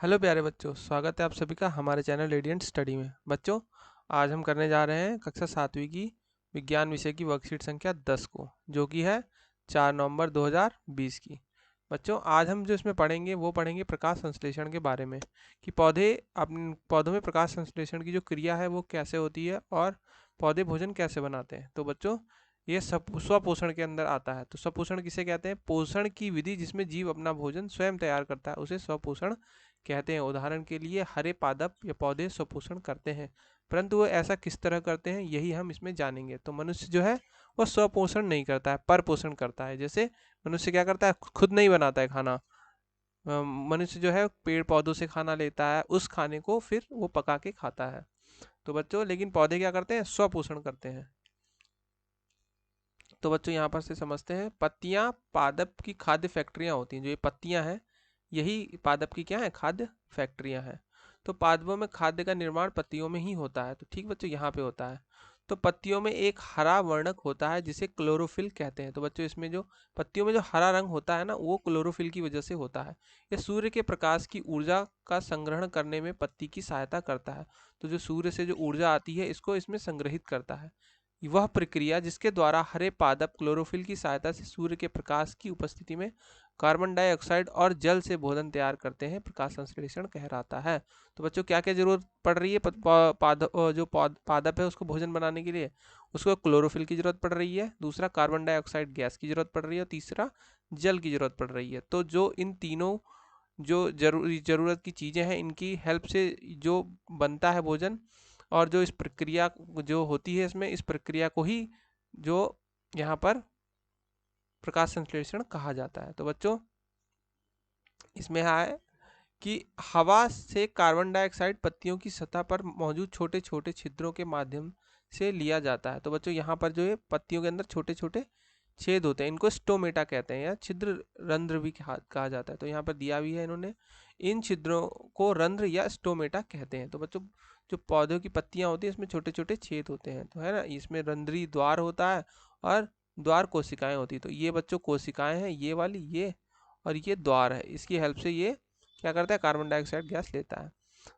Hello प्यारे बच्चों, स्वागत है आप सभी का हमारे चैनल रेडियंट स्टडी में। बच्चों, आज हम करने जा रहे हैं कक्षा 7वीं की विज्ञान विषय की वर्कशीट संख्या 10 को, जो कि है 4 नवंबर 2020 की। बच्चों, आज हम जो इसमें पढ़ेंगे वो पढ़ेंगे प्रकाश संश्लेषण के बारे में, कि अपने पौधों में प्रकाश संश्लेषण की जो क्रिया है वो कैसे होती है और पौधे भोजन कैसे बनाते हैं। तो बच्चों, ये सब स्वपोषण के अंदर आता है। तो स्वपोषण किसे कहते हैं? पोषण की विधि जिसमें जीव अपना भोजन स्वयं तैयार करता है उसे स्वपोषण कहते हैं। उदाहरण के लिए हरे पादप या पौधे स्वपोषण करते हैं, परंतु वो ऐसा किस तरह करते हैं यही हम इसमें जानेंगे। तो मनुष्य जो है वो स्वपोषण नहीं करता है, परपोषण करता है। जैसे मनुष्य क्या करता है, खुद नहीं बनाता है खाना। मनुष्य जो है पेड़ पौधों से खाना लेता है, उस खाने को फिर वो पका के खाता है। तो बच्चों, लेकिन पौधे क्या करते हैं? स्वपोषण करते हैं। तो बच्चों, यहाँ पर से समझते हैं, पत्तियां पादप की खाद्य फैक्ट्रियां होती हैं। जो ये पत्तियां हैं यही पादप की क्या है? खाद्य फैक्ट्रियां हैं। तो पादपों में खाद्य का निर्माण पत्तियों में ही होता है। तो ठीक बच्चों, यहाँ पे होता है। तो पत्तियों में एक हरा वर्णक होता है जिसे क्लोरोफिल कहते हैं। तो बच्चों, इसमें जो पत्तियों में जो हरा रंग होता है ना, वो क्लोरोफिल की वजह से होता है। ये सूर्य के प्रकाश की ऊर्जा का संग्रहण करने में पत्ती की सहायता करता है। तो जो सूर्य से जो ऊर्जा आती है इसको इसमें संग्रहित करता है। वह प्रक्रिया जिसके द्वारा हरे पादप क्लोरोफिल की सहायता से सूर्य के प्रकाश की उपस्थिति में कार्बन डाइऑक्साइड और जल से भोजन तैयार करते हैं, प्रकाश संश्लेषण कहलाता है। तो बच्चों, क्या क्या जरूरत पड़ रही है पादप है उसको भोजन बनाने के लिए? उसको क्लोरोफिल की जरूरत पड़ रही है, दूसरा कार्बन डाइऑक्साइड गैस की जरूरत पड़ रही है, और तीसरा जल की जरूरत पड़ रही है। तो जो इन तीनों जो जरूरत की चीजें हैं, इनकी हेल्प से जो बनता है भोजन, और जो इस प्रक्रिया जो होती है इसमें, इस प्रक्रिया को ही जो यहाँ पर प्रकाश संश्लेषण कहा जाता है। तो बच्चों, इसमें है कि हवा से कार्बन डाइऑक्साइड पत्तियों की सतह पर मौजूद छोटे छोटे छिद्रों के माध्यम से लिया जाता है। तो बच्चों, यहाँ पर जो है पत्तियों के अंदर छोटे छोटे छेद होते हैं, इनको स्टोमेटा कहते हैं या छिद्र रंध्र भी कहा जाता है। तो यहाँ पर दिया भी है इन्होंने, इन छिद्रों को रंध्र या स्टोमेटा कहते हैं। तो बच्चों, जो पौधों की पत्तियां होती हैं इसमें छोटे छोटे छेद होते हैं, तो है ना, इसमें रंध्री द्वार होता है और द्वार कोशिकाएं होती है। तो ये बच्चों कोशिकाएं हैं, ये वाली, ये और ये द्वार है। इसकी हेल्प से ये क्या करता है? कार्बन डाइऑक्साइड गैस लेता है।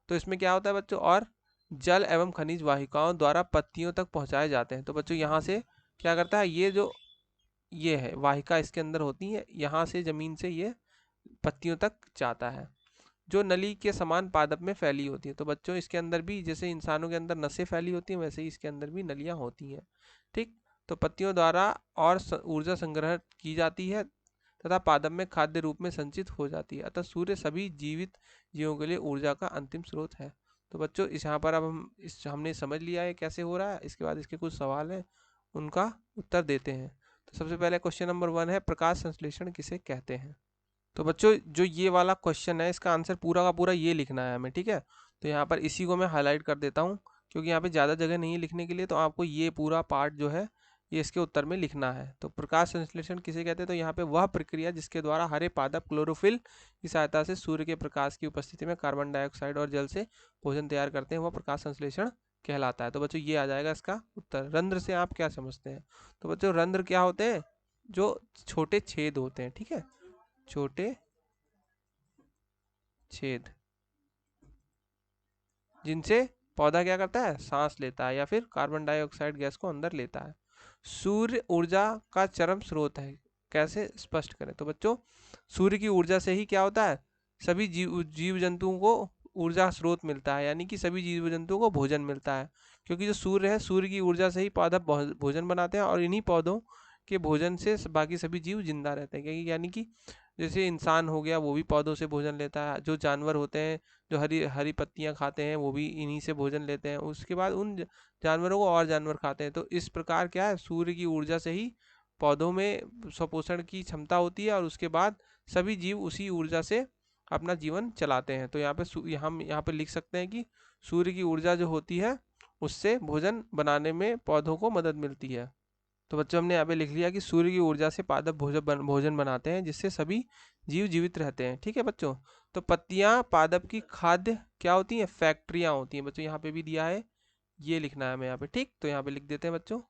तो इसमें क्या होता है बच्चों, और जल एवं खनिज वाहिकाओं द्वारा पत्तियों तक पहुंचाए जाते हैं। तो बच्चों, यहाँ से क्या करता है, ये जो ये है वाहिका इसके अंदर होती है, यहाँ से जमीन से ये पत्तियों तक जाता है, जो नली के समान पादप में फैली होती है। तो बच्चों, इसके अंदर भी जैसे इंसानों के अंदर नसें फैली होती हैं, वैसे ही इसके अंदर भी नलियां होती हैं। ठीक। तो पत्तियों द्वारा और ऊर्जा संग्रह की जाती है तथा पादप में खाद्य रूप में संचित हो जाती है। अतः सूर्य सभी जीवित जीवों के लिए ऊर्जा का अंतिम स्रोत है। तो बच्चों, इस यहाँ पर अब हमने समझ लिया है कैसे हो रहा है। इसके बाद इसके कुछ सवाल हैं, उनका उत्तर देते हैं। तो सबसे पहले क्वेश्चन नंबर 1 है, प्रकाश संश्लेषण किसे कहते हैं? तो बच्चों, जो ये वाला क्वेश्चन है इसका आंसर पूरा का पूरा ये लिखना है हमें, ठीक है। तो यहाँ पर इसी को मैं हाईलाइट कर देता हूँ, क्योंकि यहाँ पे ज़्यादा जगह नहीं है लिखने के लिए, तो आपको ये पूरा पार्ट जो है ये इसके उत्तर में लिखना है। तो प्रकाश संश्लेषण किसे कहते हैं? तो यहाँ पे वह प्रक्रिया जिसके द्वारा हरे पादप क्लोरोफिल की सहायता से सूर्य के प्रकाश की उपस्थिति में कार्बन डाइऑक्साइड और जल से भोजन तैयार करते हैं, वह प्रकाश संश्लेषण कहलाता है। तो बच्चों, ये आ जाएगा इसका उत्तर। रंध्र से आप क्या समझते हैं? तो बच्चों, रंध्र क्या होते हैं? जो छोटे छेद होते हैं, ठीक है, छोटे छेद, जिनसे पौधा क्या करता है? सांस लेता है या फिर कार्बन डाइऑक्साइड गैस को अंदर लेता है। सूर्य ऊर्जा का चरम स्रोत है, कैसे स्पष्ट करें? तो बच्चों, सूर्य की ऊर्जा से ही क्या होता है? सभी जीव जंतुओं को ऊर्जा स्रोत मिलता है, यानी कि सभी जीव जंतुओं को भोजन मिलता है। क्योंकि जो सूर्य है, सूर्य की ऊर्जा से ही पौधा भोजन बनाते हैं, और इन्हीं पौधों के भोजन से बाकी सभी जीव जिंदा रहते हैं। यानी कि जैसे इंसान हो गया, वो भी पौधों से भोजन लेता है। जो जानवर होते हैं जो हरी हरी पत्तियां खाते हैं, वो भी इन्हीं से भोजन लेते हैं। उसके बाद उन जानवरों को और जानवर खाते हैं। तो इस प्रकार क्या है, सूर्य की ऊर्जा से ही पौधों में स्वपोषण की क्षमता होती है, और उसके बाद सभी जीव उसी ऊर्जा से अपना जीवन चलाते हैं। तो यहाँ पे हम यहाँ पे लिख सकते हैं कि सूर्य की ऊर्जा जो होती है उससे भोजन बनाने में पौधों को मदद मिलती है। तो बच्चों, हमने यहाँ पे लिख लिया कि सूर्य की ऊर्जा से पादप भोजन बनाते हैं, जिससे सभी जीव जीवित रहते हैं। ठीक है बच्चों। तो पत्तियां पादप की खाद्य क्या होती हैं? फैक्ट्रियां होती हैं। बच्चों, यहाँ पे भी दिया है, ये लिखना है हमें यहाँ पे। ठीक, तो यहाँ पे लिख देते हैं बच्चों,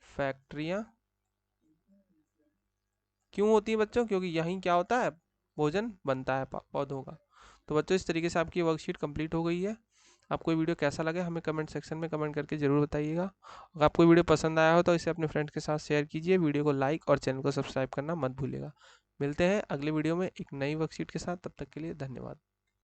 फैक्ट्रियां क्यों होती है बच्चों? क्योंकि यहीं क्या होता है? भोजन बनता है पौधों का। तो बच्चों इस तरीके से आपकी वर्कशीट कंप्लीट हो गई है। आपको ये वीडियो कैसा लगा हमें कमेंट सेक्शन में कमेंट करके ज़रूर बताइएगा। अगर आपको वीडियो पसंद आया हो तो इसे अपने फ्रेंड्स के साथ शेयर कीजिए, वीडियो को लाइक और चैनल को सब्सक्राइब करना मत भूलिएगा। मिलते हैं अगले वीडियो में एक नई वर्कशीट के साथ, तब तक के लिए धन्यवाद।